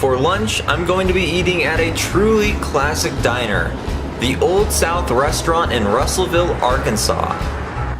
For lunch, I'm going to be eating at a truly classic diner, the Old South Restaurant in Russellville, Arkansas.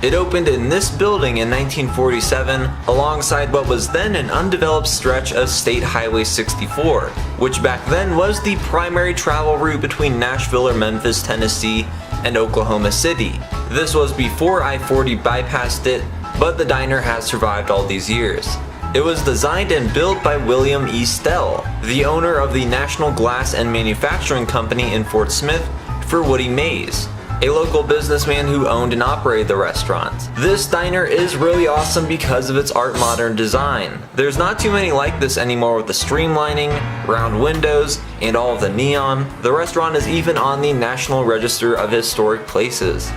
It opened in this building in 1947 alongside what was then an undeveloped stretch of State Highway 64, which back then was the primary travel route between Nashville or Memphis, Tennessee, and Oklahoma City. This was before I-40 bypassed it, but the diner has survived all these years. It was designed and built by William E. Stell, the owner of the National Glass and Manufacturing Company in Fort Smith, for Woody Mays, a local businessman who owned and operated the restaurant. This diner is really awesome because of its art modern design. There's not too many like this anymore with the streamlining, round windows, and all of the neon. The restaurant is even on the National Register of Historic Places.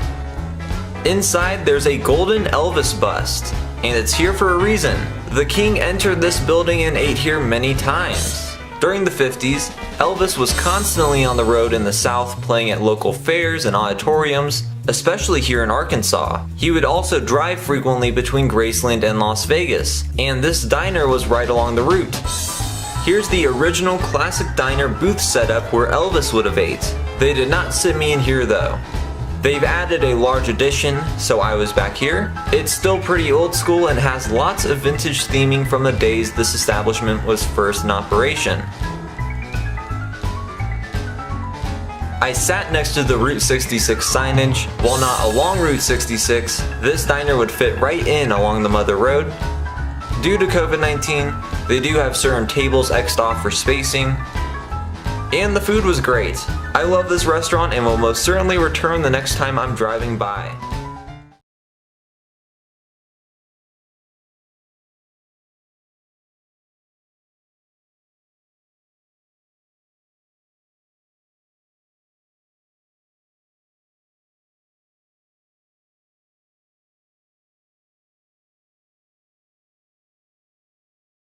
Inside, there's a golden Elvis bust, and it's here for a reason. The King entered this building and ate here many times. During the 50s, Elvis was constantly on the road in the South playing at local fairs and auditoriums, especially here in Arkansas. He would also drive frequently between Graceland and Las Vegas, and this diner was right along the route. Here's the original classic diner booth setup where Elvis would have ate. They did not sit me in here though. They've added a large addition, so I was back here. It's still pretty old school and has lots of vintage theming from the days this establishment was first in operation. I sat next to the Route 66 signage. While not along Route 66, this diner would fit right in along the Mother Road. Due to COVID-19, they do have certain tables X'd off for spacing. And the food was great. I love this restaurant and will most certainly return the next time I'm driving by.